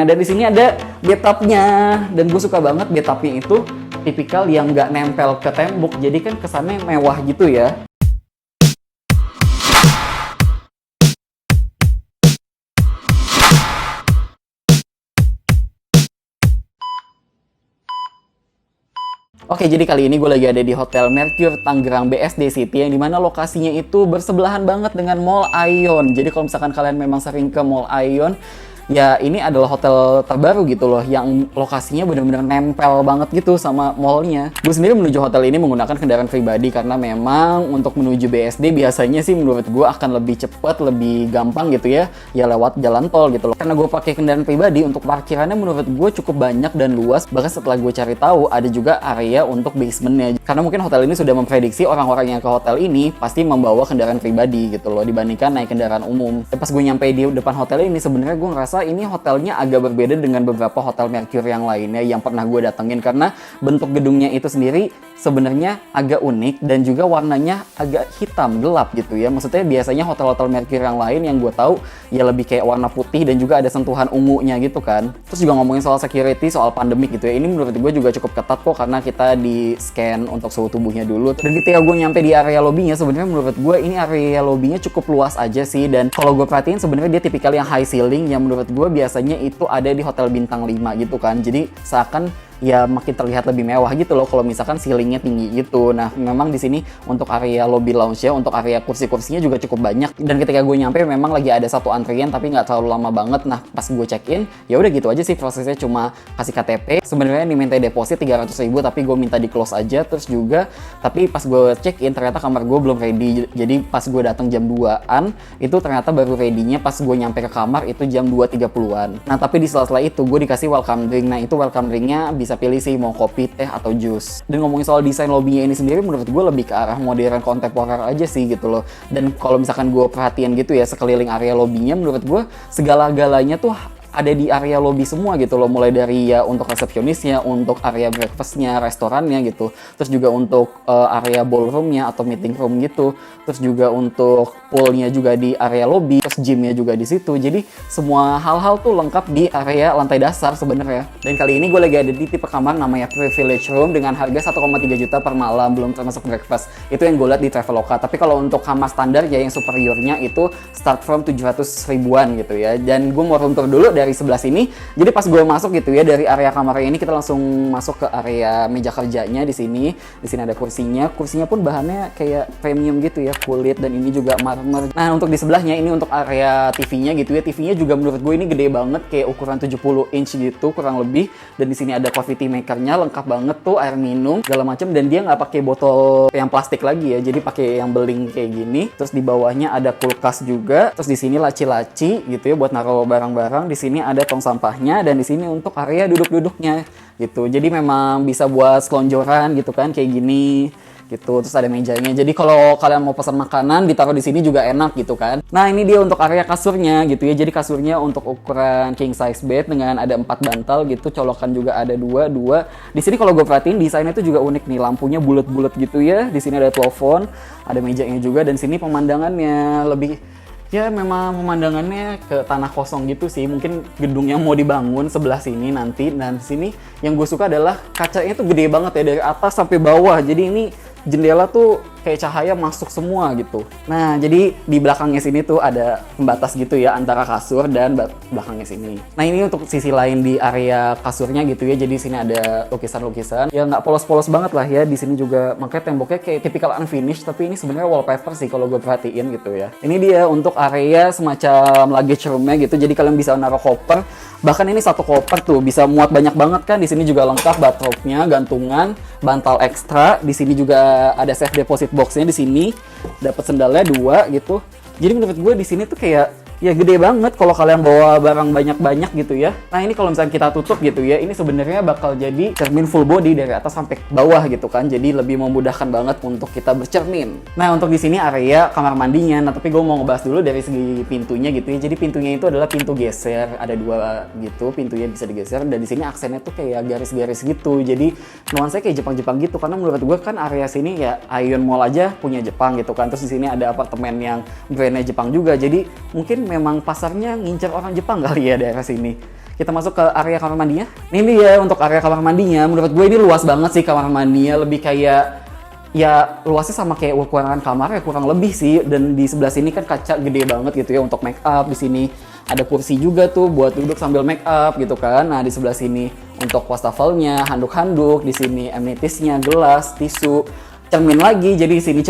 Dan di sini ada bathtubnya, dan gue suka banget bathtubnya itu tipikal yang nggak nempel ke tembok, jadi kan kesannya mewah gitu ya. Oke, jadi kali ini gue lagi ada di Hotel Mercure Tangerang BSD City, yang dimana lokasinya itu bersebelahan banget dengan Mall Aeon. Jadi kalau misalkan kalian memang sering ke Mall Aeon, ya ini adalah hotel terbaru gitu loh, yang lokasinya bener-bener nempel banget gitu sama mallnya. Gue sendiri menuju hotel ini menggunakan kendaraan pribadi, karena memang untuk menuju BSD biasanya sih menurut gue akan lebih cepat, lebih gampang gitu ya lewat jalan tol gitu loh. Karena gue pakai kendaraan pribadi, untuk parkirannya menurut gue cukup banyak dan luas. Bahkan setelah gue cari tahu, ada juga area untuk basementnya, karena mungkin hotel ini sudah memprediksi orang-orang yang ke hotel ini pasti membawa kendaraan pribadi gitu loh, dibandingkan naik kendaraan umum. Dan pas gue nyampe di depan hotel ini, sebenarnya gue ngerasa ini hotelnya agak berbeda dengan beberapa hotel Mercure yang lainnya yang pernah gue datengin, karena bentuk gedungnya itu sendiri sebenarnya agak unik dan juga warnanya agak hitam gelap gitu ya. Maksudnya biasanya hotel-hotel Mercure yang lain yang gue tahu ya lebih kayak warna putih dan juga ada sentuhan ungunya gitu kan. Terus juga ngomongin soal security, soal pandemik gitu ya, ini menurut gue juga cukup ketat kok, karena kita di scan untuk suhu tubuhnya dulu. Dan ketika gue nyampe di area lobbynya, sebenarnya menurut gue ini area lobbynya cukup luas aja sih. Dan kalau gue perhatiin sebenarnya dia tipikal yang high ceiling, yang menurut gue biasanya itu ada di hotel bintang 5 gitu kan. Jadi seakan ya makin terlihat lebih mewah gitu loh kalau misalkan ceilingnya tinggi gitu. Nah, memang di sini untuk area lobby lounge-nya, untuk area kursi-kursinya juga cukup banyak. Dan ketika gue nyampe memang lagi ada satu antrian, tapi nggak terlalu lama banget. Nah, pas gue check-in, ya udah gitu aja sih prosesnya, cuma kasih KTP. Sebenarnya diminta deposit 300.000, tapi gue minta di close aja. Terus juga, tapi pas gue check-in ternyata kamar gue belum ready. Jadi pas gue datang jam 2-an, itu ternyata baru ready-nya pas gue nyampe ke kamar itu jam 2.30-an. Nah, tapi di sela-sela itu gue dikasih welcome drink. Nah, itu welcome drink-nya bisa pilih sih mau kopi, teh, atau jus. Dan ngomongin soal desain lobbynya ini sendiri, menurut gue lebih ke arah modern kontemporer aja sih gitu loh. Dan kalau misalkan gue perhatian gitu ya sekeliling area lobbynya, menurut gue segala-galanya tuh ada di area lobby semua gitu loh, mulai dari ya untuk resepsionisnya, untuk area breakfastnya, restorannya gitu, terus juga untuk area ballroomnya atau meeting room gitu, terus juga untuk poolnya juga di area lobby, terus gymnya juga di situ. Jadi semua hal-hal tuh lengkap di area lantai dasar sebenarnya. Dan kali ini gue lagi ada di tipe kamar namanya Privilege Room dengan harga 1,3 juta per malam, belum termasuk breakfast. Itu yang gue lihat di Traveloka. Tapi kalau untuk kamar standar ya yang superiornya itu start from 700 ribuan gitu ya. Dan gue mau room tour dulu dari sebelah sini. Jadi pas gue masuk gitu ya, dari area kamarnya ini kita langsung masuk ke area meja kerjanya di sini. Di sini ada kursinya. Kursinya pun bahannya kayak premium gitu ya, kulit, dan ini juga marmer. Nah, untuk di sebelahnya ini untuk area TV-nya gitu ya. TV-nya juga menurut gue ini gede banget, kayak ukuran 70 inch gitu kurang lebih. Dan di sini ada coffee tea maker-nya, lengkap banget tuh, air minum segala macam, dan dia nggak pakai botol yang plastik lagi ya. Jadi pakai yang beling kayak gini. Terus di bawahnya ada kulkas juga. Terus di sini laci-laci gitu ya buat naruh barang-barang. Di sini ada tong sampahnya, dan di sini untuk area duduk-duduknya gitu. Jadi memang bisa buat selonjoran gitu kan kayak gini gitu. Terus ada mejanya. Jadi kalau kalian mau pesan makanan ditaruh di sini juga enak gitu kan. Nah, ini dia untuk area kasurnya gitu ya. Jadi kasurnya untuk ukuran king size bed dengan ada 4 bantal gitu. Colokan juga ada 2. Di sini kalau gue perhatiin desainnya itu juga unik nih. Lampunya bulat-bulat gitu ya. Di sini ada telepon, ada mejanya juga, dan sini pemandangannya lebih ya memang pemandangannya ke tanah kosong gitu sih. Mungkin gedung yang mau dibangun sebelah sini nanti. Dan sini yang gue suka adalah kacanya tuh gede banget ya, dari atas sampai bawah. Jadi ini jendela tuh kayak cahaya masuk semua gitu. Nah, jadi di belakangnya sini tuh ada pembatas gitu ya antara kasur dan belakangnya sini. Nah, ini untuk sisi lain di area kasurnya gitu ya. Jadi sini ada lukisan-lukisan. Ya nggak polos-polos banget lah ya. Di sini juga makanya temboknya kayak typical unfinished, tapi ini sebenarnya wallpaper sih kalau gue perhatiin gitu ya. Ini dia untuk area semacam luggage room-nya gitu. Jadi kalian bisa naruh koper. Bahkan ini satu koper tuh bisa muat banyak banget kan. Di sini juga lengkap bathrobe-nya, gantungan, bantal ekstra. Di sini juga ada safe deposit box-nya di sini. Dapat sendalnya 2 gitu. Jadi menurut gue di sini tuh kayak ya gede banget kalau kalian bawa barang banyak-banyak gitu ya. Nah, ini kalau misalnya kita tutup gitu ya, ini sebenarnya bakal jadi cermin full body dari atas sampai bawah gitu kan. Jadi lebih memudahkan banget untuk kita bercermin. Nah, untuk di sini area kamar mandinya. Nah, tapi gue mau ngebahas dulu dari segi pintunya gitu ya. Jadi pintunya itu adalah pintu geser, ada 2 gitu, pintunya bisa digeser, dan di sini aksennya tuh kayak garis-garis gitu. Jadi nuansanya kayak Jepang-Jepang gitu, karena menurut gue kan area sini ya Aeon Mall aja punya Jepang gitu kan. Terus di sini ada apartemen yang brandnya Jepang juga. Jadi mungkin memang pasarnya ngincer orang Jepang kali ya daerah sini Kita masuk ke area kamar mandinya. Ini dia untuk area kamar mandinya. Menurut gue ini luas banget sih kamar mandinya. Lebih kayak, ya luasnya sama kayak ukuran kamar ya kurang lebih sih. Dan di sebelah sini kan kaca gede banget gitu ya untuk make up. Di sini ada kursi juga tuh buat duduk sambil make up gitu kan. Nah di sebelah sini untuk wastafelnya, handuk-handuk. Di sini amenities-nya, gelas, tisu, cermin lagi. Jadi di sini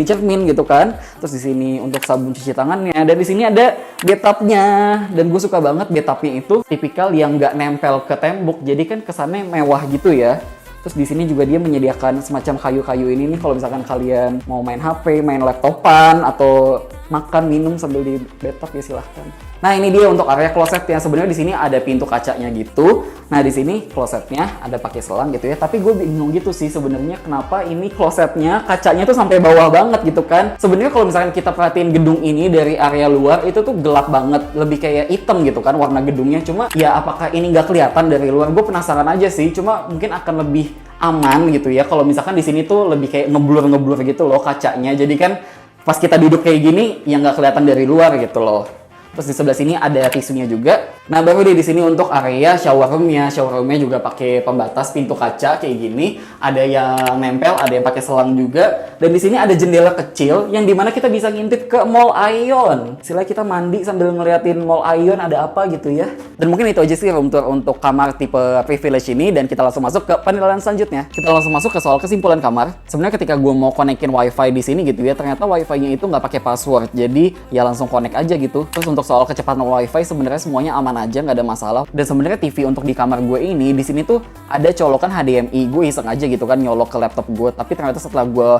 cermin gitu kan. Terus di sini untuk sabun cuci tangannya. Dan di sini ada bathtubnya. Dan gue suka banget bathtubnya itu tipikal yang nggak nempel ke tembok. Jadi kan kesannya mewah gitu ya. Terus di sini juga dia menyediakan semacam kayu-kayu ini nih kalau misalkan kalian mau main HP, main laptopan atau makan minum sambil di bathtub ya silahkan. Nah ini dia untuk area klosetnya. Sebenarnya di sini ada pintu kacanya gitu. Nah di sini klosetnya ada pakai selang gitu ya. Tapi gue bingung gitu sih sebenarnya kenapa ini klosetnya kacanya tuh sampai bawah banget gitu kan. Sebenarnya kalau misalkan kita perhatiin gedung ini dari area luar itu tuh gelap banget, lebih kayak hitam gitu kan warna gedungnya. Cuma ya apakah ini nggak kelihatan dari luar? Gue penasaran aja sih. Cuma mungkin akan lebih aman gitu ya kalau misalkan di sini tuh lebih kayak ngeblur gitu loh kacanya. Jadi kan pas kita duduk kayak gini yang nggak kelihatan dari luar gitu loh. Terus di sebelah sini ada tisunya juga. Nah baru di sini untuk area shower roomnya. Shower roomnya juga pakai pembatas pintu kaca kayak gini. Ada yang nempel, ada yang pakai selang juga. Dan di sini ada jendela kecil yang dimana kita bisa ngintip ke Mall Aeon. Sila kita mandi sambil ngeliatin Mall Aeon ada apa gitu ya. Dan mungkin itu aja sih room tour untuk kamar tipe privilege ini. Dan kita langsung masuk ke penilaian selanjutnya. Kita langsung masuk ke soal kesimpulan kamar. Sebenarnya ketika gue mau konekin wifi di sini gitu ya, ternyata wifi-nya itu nggak pakai password. Jadi ya langsung connect aja gitu. Terus untuk soal kecepatan wifi sebenarnya semuanya aman aja, nggak ada masalah. Dan sebenarnya TV untuk di kamar gue ini di sini tuh ada colokan HDMI. Gue iseng aja gitu kan nyolok ke laptop gue, tapi ternyata setelah gue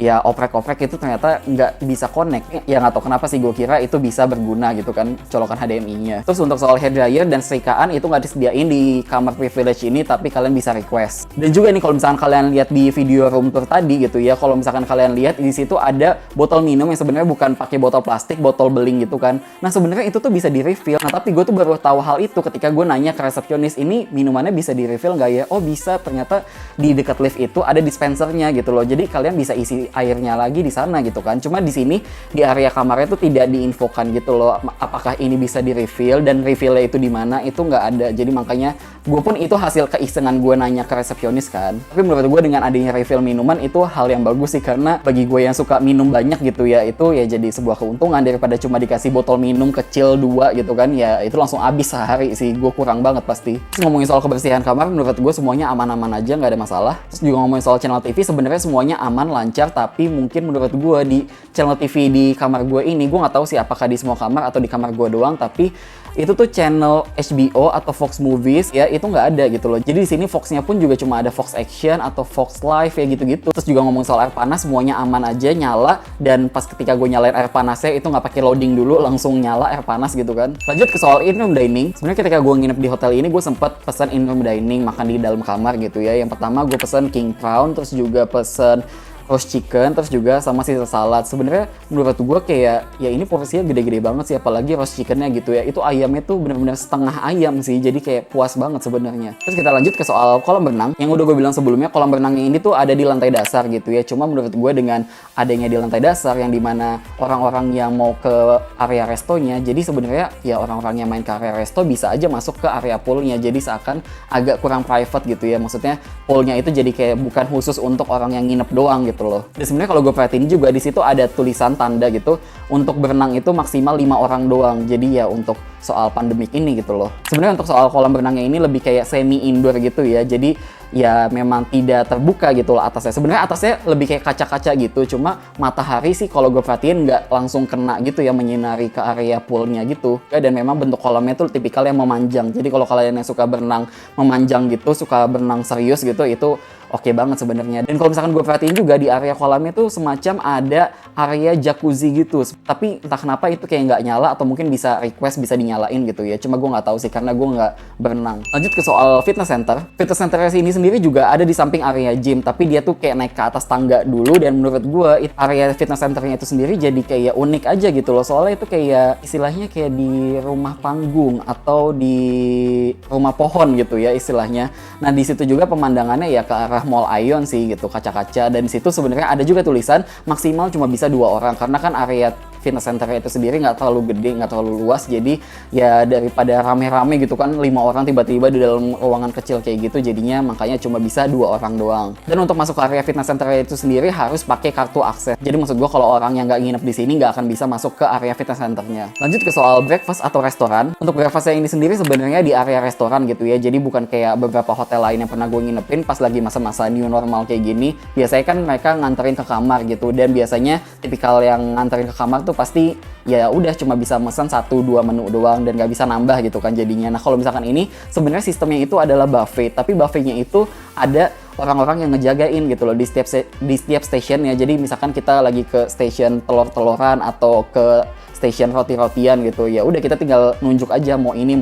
ya oprek-oprek itu ternyata nggak bisa connect. Ya nggak tahu kenapa sih, gue kira itu bisa berguna gitu kan colokan HDMI-nya. Terus untuk soal hair dryer dan setrikaan itu nggak disediain di kamar privilege ini, tapi kalian bisa request. Dan juga nih kalau misalkan kalian lihat di video room tour tadi gitu ya, kalau misalkan kalian lihat di situ ada botol minum yang sebenarnya bukan pakai botol plastik, botol beling gitu kan. Nah sebenarnya itu tuh bisa di refill. Nah tapi gue tuh baru tahu hal itu ketika gue nanya ke resepsionis, ini minumannya bisa di refill nggak ya? Oh bisa, ternyata di dekat lift itu ada dispensernya gitu loh. Jadi kalian bisa isi airnya lagi di sana gitu kan. Cuma di sini di area kamarnya tuh tidak diinfokan gitu loh. Apakah ini bisa di refill dan refillnya itu di mana? Itu nggak ada. Jadi makanya gue pun itu hasil keisengan gue nanya ke resepsionis kan. Tapi menurut gue dengan adanya refill minuman itu hal yang bagus sih, karena bagi gue yang suka minum banyak gitu ya, itu ya jadi sebuah keuntungan daripada cuma dikasih botol minum kecil 2 gitu kan, ya itu langsung habis sehari sih, gue kurang banget pasti. Terus ngomongin soal kebersihan kamar, menurut gue semuanya aman-aman aja, nggak ada masalah. Terus juga ngomongin soal channel TV, sebenarnya semuanya aman, lancar, tapi mungkin menurut gue di channel TV di kamar gue ini, gue nggak tahu sih apakah di semua kamar atau di kamar gue doang, tapi itu tuh channel HBO atau Fox Movies ya itu nggak ada gitu loh. Jadi di sini Fox-nya pun juga cuma ada Fox Action atau Fox Live ya gitu-gitu. Terus juga ngomong soal air panas, semuanya aman aja, nyala, dan pas ketika gue nyalain air panasnya itu nggak pakai loading dulu, langsung nyala air panas gitu kan. Lanjut ke soal in-room dining. Sebenarnya ketika gue nginep di hotel ini gue sempat pesan in-room dining, makan di dalam kamar gitu ya. Yang pertama gue pesan king crown, terus juga pesan roast chicken, terus juga sama sisa salad. Sebenarnya menurut gue kayak ya ini porsinya gede-gede banget sih, apalagi roast chickennya gitu ya. Itu ayamnya tuh bener-bener setengah ayam sih, jadi kayak puas banget sebenarnya. Terus kita lanjut ke soal kolam renang. Yang udah gue bilang sebelumnya, kolam renangnya ini tuh ada di lantai dasar gitu ya. Cuma menurut gue dengan adanya di lantai dasar yang dimana orang-orang yang mau ke area restonya, jadi sebenarnya ya orang-orang yang main ke area resto bisa aja masuk ke area poolnya. Jadi seakan agak kurang private gitu ya. Maksudnya poolnya itu jadi kayak bukan khusus untuk orang yang nginep doang gitu loh. Dan sebenarnya kalau gue perhatiin juga di situ ada tulisan tanda gitu untuk berenang itu maksimal 5 orang doang. Jadi ya untuk soal pandemik ini gitu loh. Sebenarnya untuk soal kolam renangnya ini lebih kayak semi indoor gitu ya. Jadi ya memang tidak terbuka gitu loh atasnya. Sebenarnya atasnya lebih kayak kaca-kaca gitu. Cuma matahari sih kalau gue perhatiin nggak langsung kena gitu ya, menyinari ke area poolnya gitu. Dan memang bentuk kolamnya tuh tipikal yang memanjang. Jadi kalau kalian yang suka berenang memanjang gitu, suka berenang serius gitu, itu oke banget sebenarnya. Dan kalau misalkan gue perhatiin juga di area kolamnya tuh semacam ada area jacuzzi gitu. Tapi entah kenapa itu kayak nggak nyala, atau mungkin bisa request bisa dinyalain gitu ya. Cuma gue nggak tahu sih karena gue nggak berenang. Lanjut ke soal fitness center. Fitness center ini sendiri juga ada di samping area gym, tapi dia tuh kayak naik ke atas tangga dulu. Dan menurut gue area fitness centernya itu sendiri jadi kayak unik aja gitu loh. Soalnya itu kayak istilahnya kayak di rumah panggung atau di rumah pohon gitu ya istilahnya. Nah di situ juga pemandangannya ya ke arah Mall Aeon sih gitu, kaca-kaca. Dan di situ sebenarnya ada juga tulisan maksimal cuma bisa 2 orang, karena kan area fitness center itu sendiri nggak terlalu gede, nggak terlalu luas, jadi ya daripada rame-rame gitu kan 5 orang tiba-tiba di dalam ruangan kecil kayak gitu, jadinya makanya cuma bisa 2 orang doang. Dan untuk masuk ke area fitness center itu sendiri harus pakai kartu akses. Jadi maksud gue kalau orang yang nggak nginep di sini nggak akan bisa masuk ke area fitness centernya. Lanjut ke soal breakfast atau restoran. Untuk breakfast yang ini sendiri sebenarnya di area restoran gitu ya. Jadi bukan kayak beberapa hotel lain yang pernah gue nginepin pas lagi masa-masa new normal kayak gini. Biasanya kan mereka nganterin ke kamar gitu, dan biasanya tipikal yang nganterin ke kamar tuh pasti ya udah cuma bisa mesen 1-2 menu doang dan nggak bisa nambah gitu kan jadinya. Nah kalau misalkan ini sebenarnya sistemnya itu adalah buffet, tapi buffetnya itu ada orang-orang yang ngejagain gitu loh di setiap station ya. Jadi misalkan kita lagi ke station telur-teloran atau ke station roti-rotian gitu, ya udah kita tinggal nunjuk aja mau ini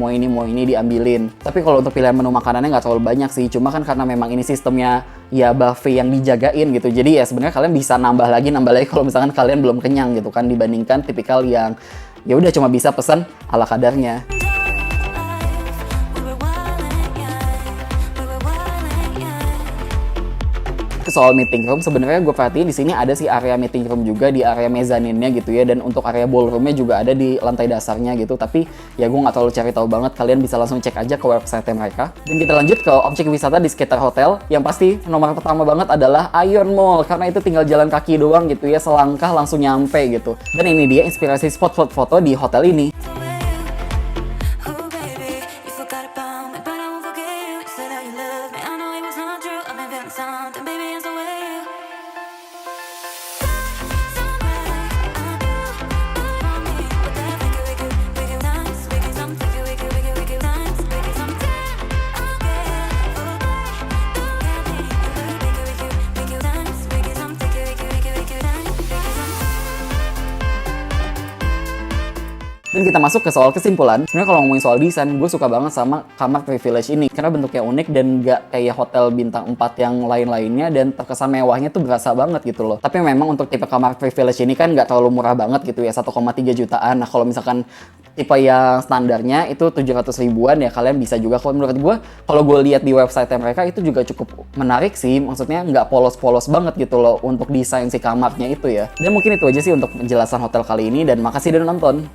diambilin. Tapi kalau untuk pilihan menu makanannya nggak terlalu banyak sih, cuma kan karena memang ini sistemnya ya buffet yang dijagain gitu, jadi ya sebenarnya kalian bisa nambah lagi kalau misalkan kalian belum kenyang gitu kan, dibandingkan tipikal yang ya udah cuma bisa pesan ala kadarnya. Soal meeting room, sebenarnya gue perhatiin di sini ada sih area meeting room juga di area mezaninnya gitu ya, dan untuk area ballroomnya juga ada di lantai dasarnya gitu. Tapi ya gue nggak terlalu cari tahu banget, kalian bisa langsung cek aja ke website mereka. Dan kita lanjut ke objek wisata di sekitar hotel. Yang pasti nomor pertama banget adalah Ion Mall, karena itu tinggal jalan kaki doang gitu ya, selangkah langsung nyampe gitu. Dan ini dia inspirasi spot-spot foto di hotel ini. Dan kita masuk ke soal kesimpulan. Sebenarnya kalau ngomongin soal desain, gue suka banget sama kamar privilege ini karena bentuknya unik dan nggak kayak hotel bintang 4 yang lain-lainnya, dan terkesan mewahnya tuh berasa banget gitu loh. Tapi memang untuk tipe kamar privilege ini kan nggak terlalu murah banget gitu ya, 1,3 jutaan. Nah kalau misalkan tipe yang standarnya itu 700 ribuan ya, kalian bisa juga. Kalau menurut gue, kalau gue lihat di website mereka itu juga cukup menarik sih, maksudnya nggak polos-polos banget gitu loh untuk desain si kamarnya itu ya. Dan mungkin itu aja sih untuk penjelasan hotel kali ini, dan makasih udah nonton.